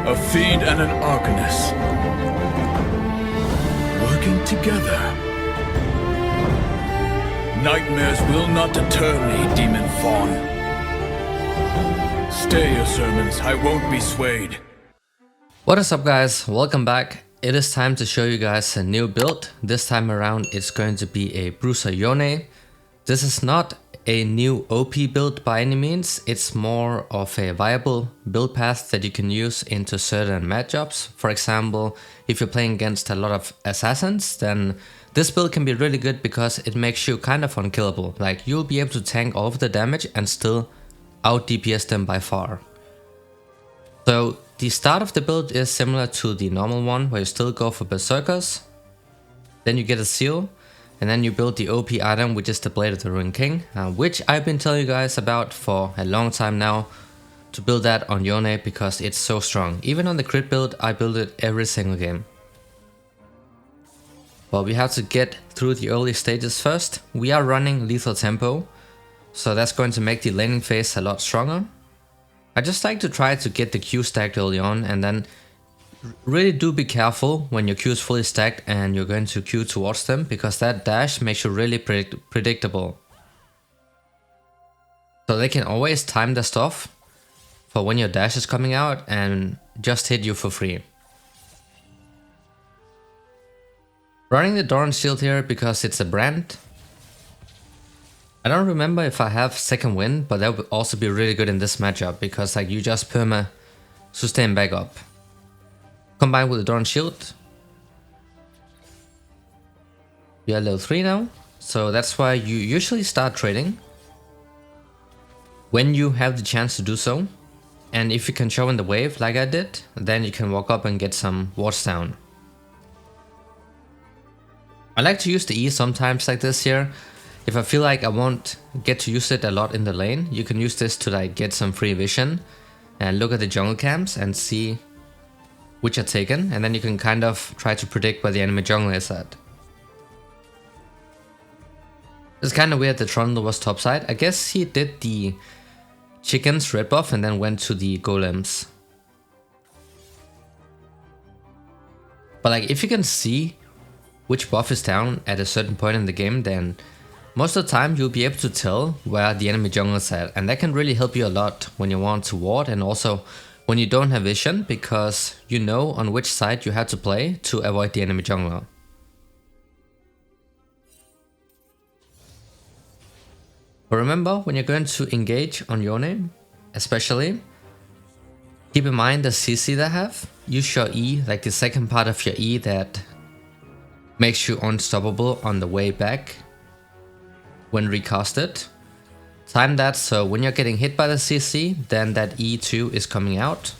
A feed and an arcanist. Working together. Nightmares will not deter me, demon fawn. Stay your sermons, I won't be swayed. What is up, guys? Welcome back. It is time to show you guys a new build. This time around it's going to be a BRUISER YONE. This is not a new OP build by any means. It's more of a viable build path that you can use into certain matchups. For example, if you're playing against a lot of assassins, then this build can be really good because it makes you kind of unkillable. Like, you'll be able to tank all of the damage and still out DPS them by far. So the start of the build is similar to the normal one, where you still go for berserkers, then you get a seal, and then you build the OP item, which is the Blade of the Ruined King, which I've been telling you guys about for a long time now, to build that on Yone because it's so strong. Even on the crit build, I build it every single game. Well, we have to get through the early stages first. We are running lethal tempo, so that's going to make the laning phase a lot stronger. I just like to try to get the Q stacked early on, and then really do be careful when your Q is fully stacked and you're going to Q towards them, because that dash makes you really predictable. So they can always time their stuff for when your dash is coming out and just hit you for free. Running the Doran shield here because it's a brand. I don't remember if I have second wind, but that would also be really good in this matchup because like you just perma sustain back up. Combined with the Doran shield, we are level 3 now, so that's why you usually start trading when you have the chance to do so. And if you can show in the wave like I did, then you can walk up and get some wards down. I like to use the E sometimes like this here. If I feel like I won't get to use it a lot in the lane, you can use this to like get some free vision and look at the jungle camps and see which are taken, and then you can kind of try to predict where the enemy jungle is at. It's kind of weird that Trundle was topside. I guess he did the chickens red buff and then went to the golems. But like, if you can see which buff is down at a certain point in the game, then most of the time you'll be able to tell where the enemy jungle is at, and that can really help you a lot when you want to ward and also when you don't have vision, because you know on which side you have to play to avoid the enemy jungler. But remember, when you're going to engage on Yone, especially, keep in mind the CC they have. Use your E, like the second part of your E that makes you unstoppable on the way back when recasted. Time that so when you're getting hit by the CC, then that E2 is coming out.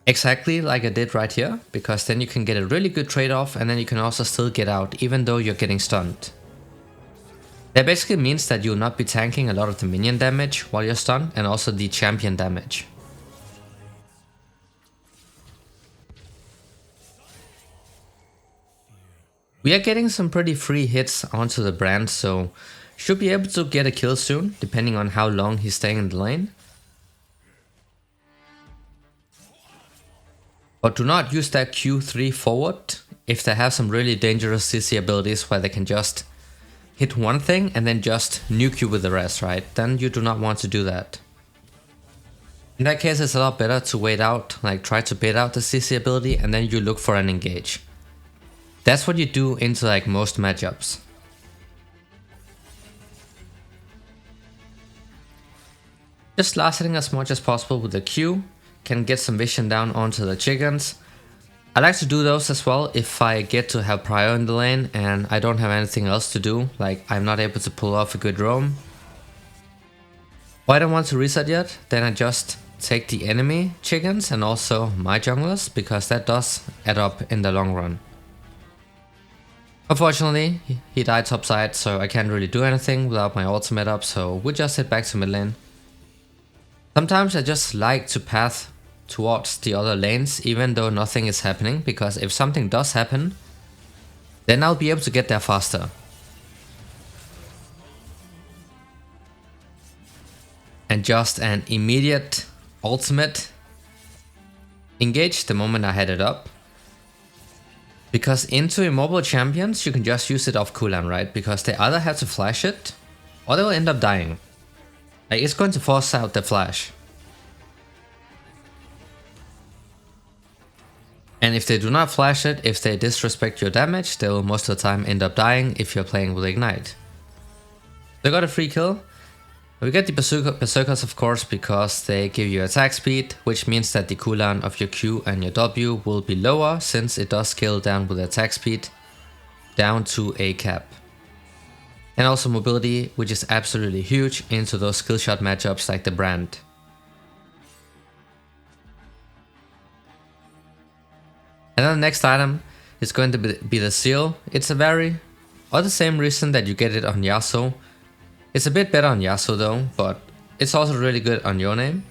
Exactly like I did right here, because then you can get a really good trade-off and then you can also still get out even though you're getting stunned. That basically means that you'll not be tanking a lot of the minion damage while you're stunned and also the champion damage. We are getting some pretty free hits onto the brand, so should be able to get a kill soon, depending on how long he's staying in the lane. But do not use that Q3 forward if they have some really dangerous CC abilities where they can just hit one thing and then just nuke you with the rest, right? Then you do not want to do that. In that case, it's a lot better to wait out, like try to bait out the CC ability and then you look for an engage. That's what you do into like most matchups. Just last hitting as much as possible with the Q, can get some vision down onto the chickens. I like to do those as well if I get to have prio in the lane and I don't have anything else to do, like I'm not able to pull off a good roam. Or I don't want to reset yet, then I just take the enemy chickens and also my junglers, because that does add up in the long run. Unfortunately, he died topside, so I can't really do anything without my ultimate up, so we'll just head back to mid lane. Sometimes I just like to path towards the other lanes even though nothing is happening, because if something does happen, then I'll be able to get there faster. and just an immediate ultimate engage the moment I had it up. Because into immobile champions you can just use it off cooldown, right? Because they either have to flash it or they will end up dying. Like, it's going to force out the flash. And if they do not flash it, if they disrespect your damage, they will most of the time end up dying if you're playing with Ignite. They got a free kill. We get the Berserkers of course because they give you attack speed, which means that the cooldown of your Q and your W will be lower since it does scale down with attack speed down to a cap. And also mobility, which is absolutely huge into those skill shot matchups like the Brand. And then the next item is going to be the Seal. It's a very, or the same reason that you get it on Yasuo. It's a bit better on Yasuo though, but it's also really good on Yone,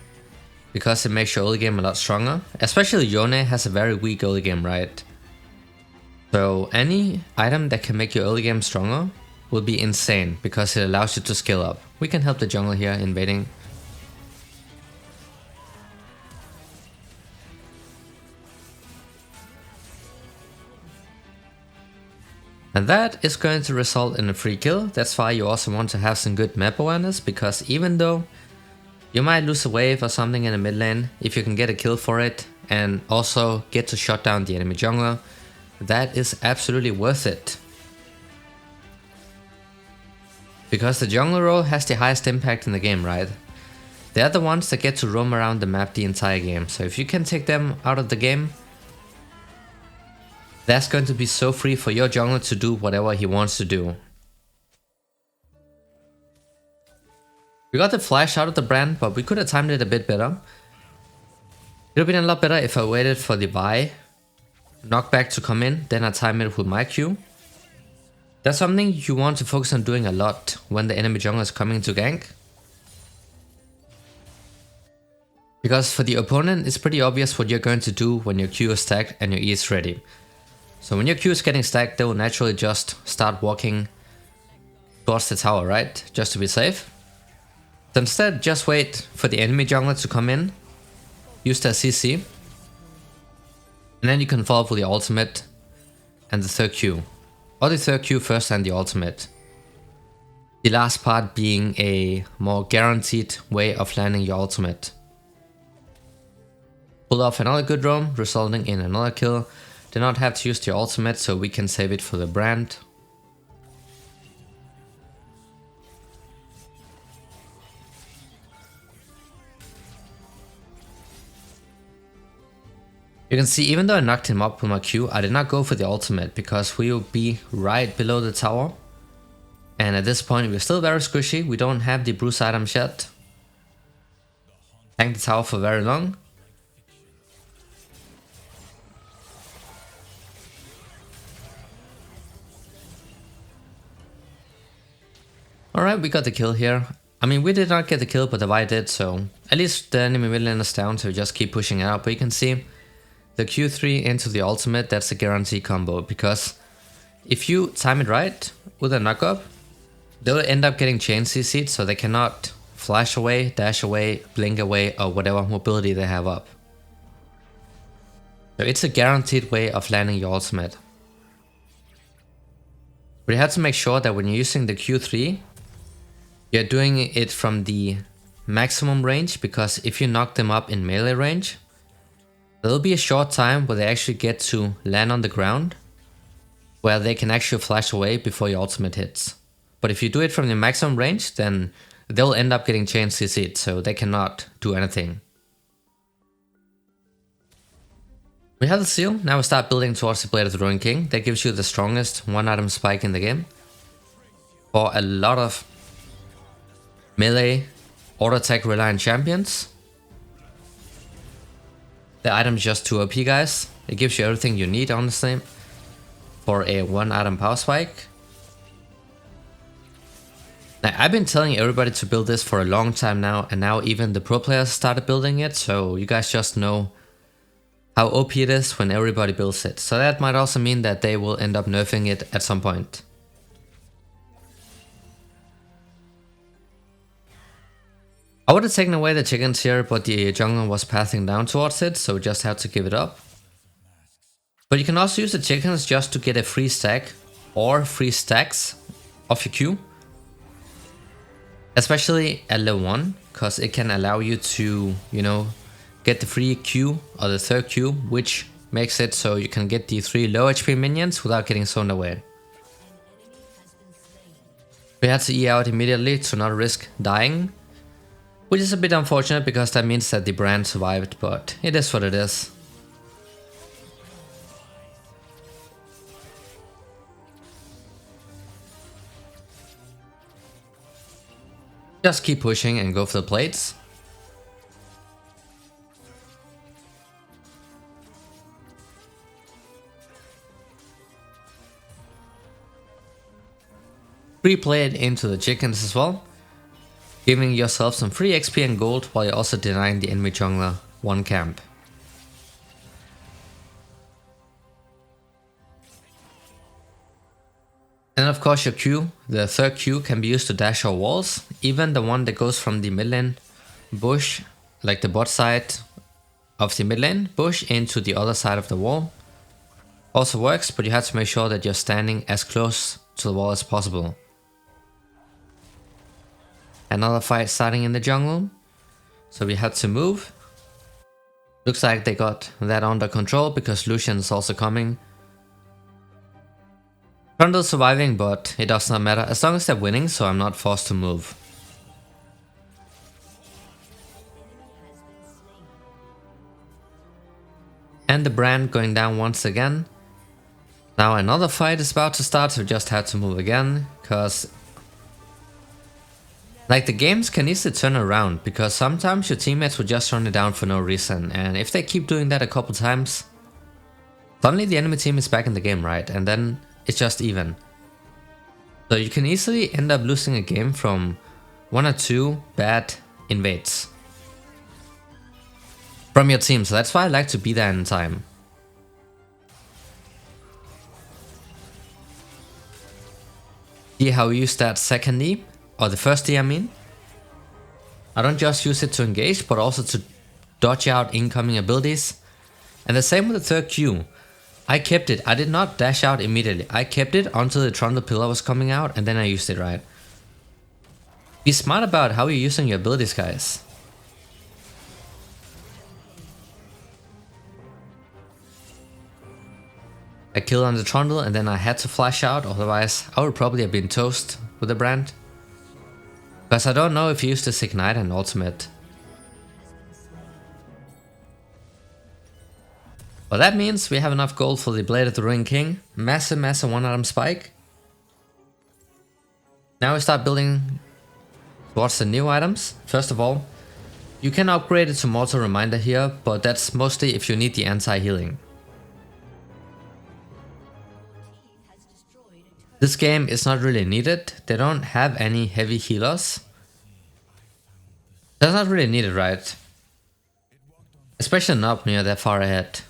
because it makes your early game a lot stronger. Especially Yone has a very weak early game, right? So any item that can make your early game stronger will be insane, because it allows you to scale up. We can help the jungle here invading. And that is going to result in a free kill. That's why you also want to have some good map awareness, because even though you might lose a wave or something in the mid lane, if you can get a kill for it and also get to shut down the enemy jungler, that is absolutely worth it. Because the jungler role has the highest impact in the game, right? They're the ones that get to roam around the map the entire game. So if you can take them out of the game, that's going to be so free for your jungler to do whatever he wants to do. We got the flash out of the Brand, but we could have timed it a bit better. It would have been a lot better if I waited for the Vi knockback to come in, then I time it with my Q. That's something you want to focus on doing a lot when the enemy jungler is coming to gank. Because for the opponent, it's pretty obvious what you're going to do when your Q is stacked and your E is ready. So when your Q is getting stacked, they will naturally just start walking towards the tower, right? Just to be safe. So instead, just wait for the enemy jungler to come in, use their CC, and then you can follow up with the ultimate and the third Q. Or the third Q first and the ultimate. The last part being a more guaranteed way of landing your ultimate. Pull off another good roam, resulting in another kill. Do not have to use the ultimate, so we can save it for the Brand. You can see, even though I knocked him up with my Q, I did not go for the ultimate because we will be right below the tower. And at this point we're still very squishy, we don't have the bruise items yet. Tank the tower for very long. Alright, we got the kill here. I mean, we did not get the kill, but the Vi did, so at least the enemy mid lane is down, so just keep pushing it out. But you can see the Q3 into the ultimate, that's a guarantee combo, because if you time it right with a knockup, they'll end up getting chain CC'd, so they cannot flash away, dash away, blink away, or whatever mobility they have up. So it's a guaranteed way of landing your ultimate. But you have to make sure that when you're using the Q3, you're doing it from the maximum range, because if you knock them up in melee range, there'll be a short time where they actually get to land on the ground, where they can actually flash away before your ultimate hits. But if you do it from the maximum range, then they'll end up getting chain CC'd, so they cannot do anything. We have the seal, now we start building towards the Blade of the Ruined King. That gives you the strongest one item spike in the game. For a lot of melee, auto attack reliant champions. The item is just too OP, guys. It gives you everything you need, honestly, for a one item power spike. Now, I've been telling everybody to build this for a long time now, and now even the pro players started building it, so you guys just know how OP it is when everybody builds it. So that might also mean that they will end up nerfing it at some point. I would have taken away the chickens here, but the jungler was passing down towards it, so just had to give it up. But you can also use the chickens just to get a free stack or free stacks of your Q. Especially at level 1, because it can allow you to, get the free Q or the third Q, which makes it so you can get the 3 low HP minions without getting zoned away. We had to E out immediately to not risk dying, which is a bit unfortunate because that means that the brand survived, but it is what it is. Just keep pushing and go for the plates. Replay it into the chickens as well, giving yourself some free XP and gold while you're also denying the enemy jungler 1 camp. And of course your Q, the third Q, can be used to dash over walls, even the one that goes from the mid lane bush, like the bot side of the mid lane bush, into the other side of the wall. Also works, but you have to make sure that you're standing as close to the wall as possible. Another fight starting in the jungle, so we had to move. Looks like they got that under control because Lucian is also coming. Trundle's surviving, but it does not matter as long as they're winning, so I'm not forced to move. And the brand going down once again. Now another fight is about to start, so we just had to move again, because like the games can easily turn around, because sometimes your teammates will just run it down for no reason, and if they keep doing that a couple times, suddenly the enemy team is back in the game, right? And then it's just even. So you can easily end up losing a game from 1 or 2 bad invades from your team, so that's why I like to be there in time. See how we use that second E, or the first E I mean. I don't just use it to engage, but also to dodge out incoming abilities. And the same with the third Q. I kept it, I did not dash out immediately, I kept it until the Trundle pillar was coming out and then I used it right. Be smart about how you're using your abilities, guys. I killed on the Trundle and then I had to flash out, otherwise I would probably have been toast with the brand. Because I don't know if he used this Ignite and ultimate. Well, that means we have enough gold for the Blade of the Ruined King. Massive 1-item spike. Now we start building towards the new items. First of all, you can upgrade it to Mortal Reminder here, but that's mostly if you need the anti-healing. This game is not really needed. They don't have any heavy healers. That's not really needed, right? Especially not near that far ahead.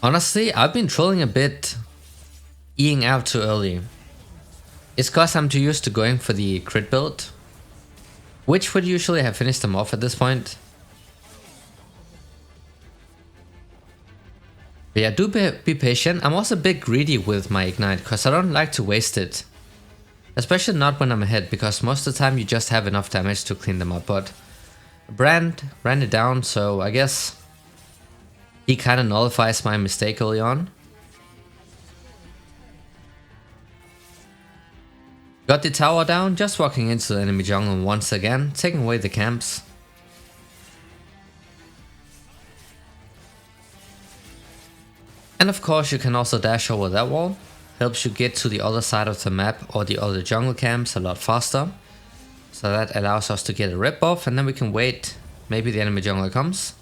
Honestly, I've been trolling a bit, Eing out too early. It's cause I'm too used to going for the crit build, which would usually have finished them off at this point. But yeah, do be patient. I'm also a bit greedy with my Ignite, cause I don't like to waste it. Especially not when I'm ahead, because most of the time you just have enough damage to clean them up, but Brand ran it down, so I guess he kinda nullifies my mistake early on. Got the tower down, just walking into the enemy jungle once again, taking away the camps. And of course you can also dash over that wall, helps you get to the other side of the map or the other jungle camps a lot faster. So that allows us to get a rip off and then we can wait, maybe the enemy jungler comes.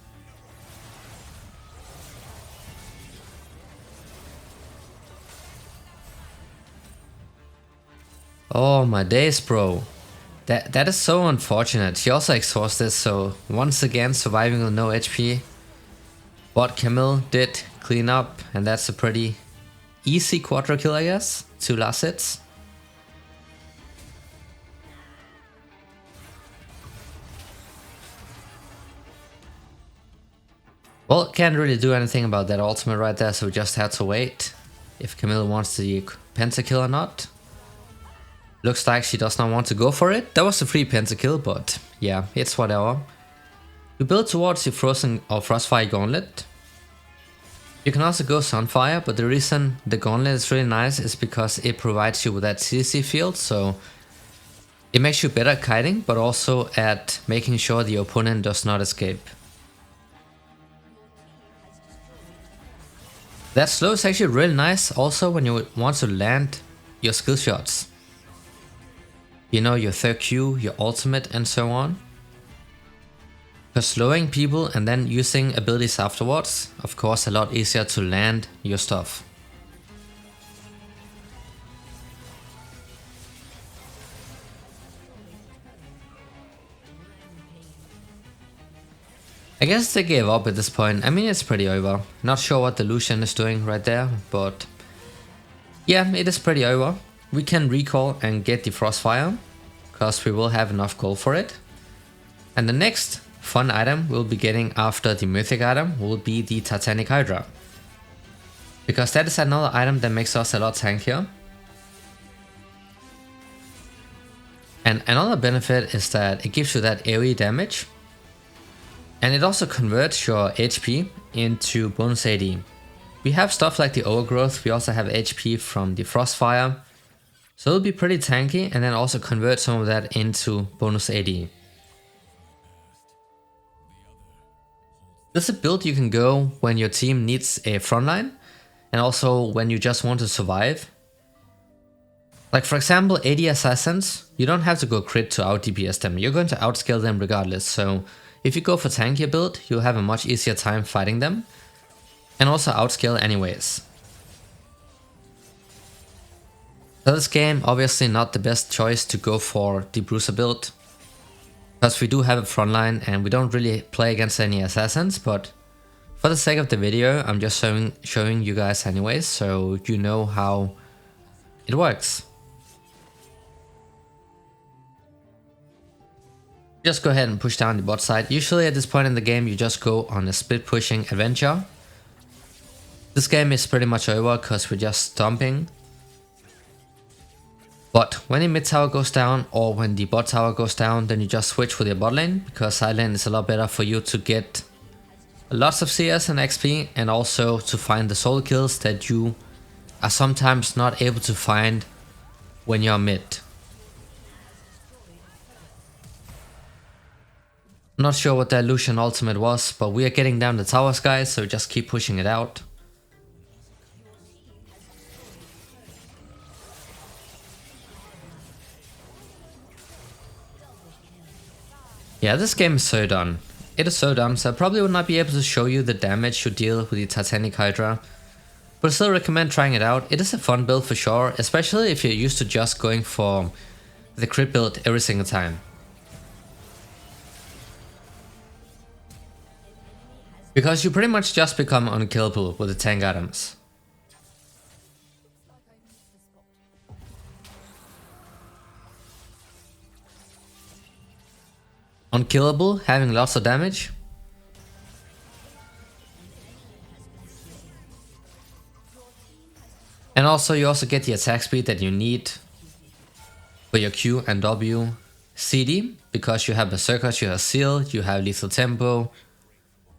Oh my days, bro. That is so unfortunate. She also exhausted, so once again surviving with no HP. What Camille did clean up, and that's a pretty easy quadra kill, I guess. 2 last hits. Well, can't really do anything about that ultimate right there, so we just had to wait if Camille wants the pentakill or not. Looks like she does not want to go for it. That was a free pentakill, but yeah, it's whatever. You build towards your frozen or frostfire gauntlet. You can also go sunfire, but the reason the gauntlet is really nice is because it provides you with that CC field, so it makes you better at kiting, but also at making sure the opponent does not escape. That slow is actually really nice also when you want to land your skill shots. You know, your third Q, your ultimate and so on. Because slowing people and then using abilities afterwards, of course a lot easier to land your stuff. I guess they gave up at this point. I mean, it's pretty over. Not sure what the Lucian is doing right there, but yeah, it is pretty over. We can recall and get the Frostfire, because we will have enough gold for it. And the next fun item we'll be getting after the mythic item will be the Titanic Hydra. Because that is another item that makes us a lot tankier. And another benefit is that it gives you that AoE damage. And it also converts your HP into bonus AD. We have stuff like the Overgrowth, we also have HP from the Frostfire. So it'll be pretty tanky and then also convert some of that into bonus AD. This is a build you can go when your team needs a frontline and also when you just want to survive. Like for example, AD assassins, you don't have to go crit to out DPS them, you're going to outscale them regardless. So if you go for tankier build, you'll have a much easier time fighting them and also outscale anyways. So this game, obviously not the best choice to go for the Bruiser build, because we do have a frontline and we don't really play against any assassins, but for the sake of the video, I'm just showing you guys anyways, so you know how it works. Just go ahead and push down the bot side. Usually at this point in the game, you just go on a split pushing adventure. This game is pretty much over because we're just stomping. But when the mid tower goes down or when the bot tower goes down, then you just switch with your bot lane, because side lane is a lot better for you to get lots of CS and XP and also to find the solo kills that you are sometimes not able to find when you're mid. Not sure what the Lucian ultimate was, but we are getting down the towers, guys, so just keep pushing it out. Yeah, this game is so done. It is so done, so I probably would not be able to show you the damage you deal with the Titanic Hydra. But I still recommend trying it out. It is a fun build for sure, especially if you're used to just going for the crit build every single time. Because you pretty much just become unkillable with the tank items. Unkillable, having lots of damage. And also you also get the attack speed that you need for your Q and W CD, because you have Berserkers, you have Seal, you have Lethal Tempo,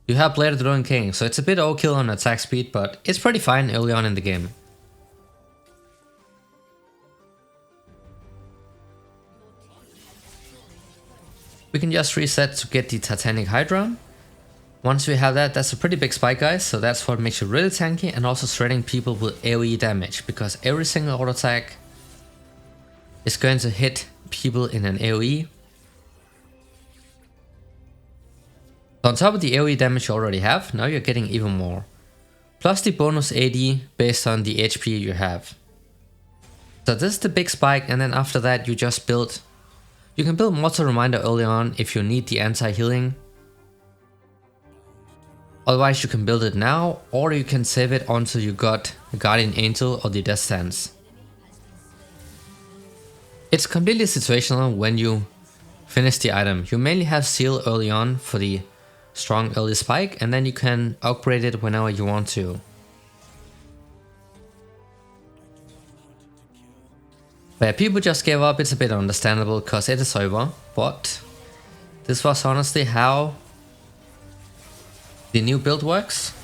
you have Blade of the Ruined King, so it's a bit overkill on attack speed, but it's pretty fine early on in the game. We can just reset to get the Titanic Hydra. Once we have that, that's a pretty big spike, guys, so that's what makes you really tanky, and also shredding people with AoE damage, because every single auto attack is going to hit people in an AoE. So on top of the AoE damage you already have, now you're getting even more. Plus the bonus AD based on the HP you have. So this is the big spike, and then after that you just build. You can build Mortal Reminder early on if you need the anti-healing. Otherwise you can build it now, or you can save it until you got Guardian Angel or the Death Stance. It's completely situational when you finish the item. You mainly have Seal early on for the strong early spike, and then you can upgrade it whenever you want to. But yeah, people just gave up. It's a bit understandable because it is over, but this was honestly how the new build works.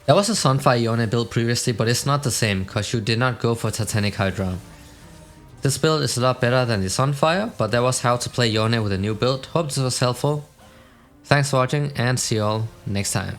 There was a Sunfire Yone build previously, but it's not the same because you did not go for Titanic Hydra. This build is a lot better than the Sunfire, but that was how to play Yone with a new build. Hope this was helpful. Thanks for watching and see you all next time.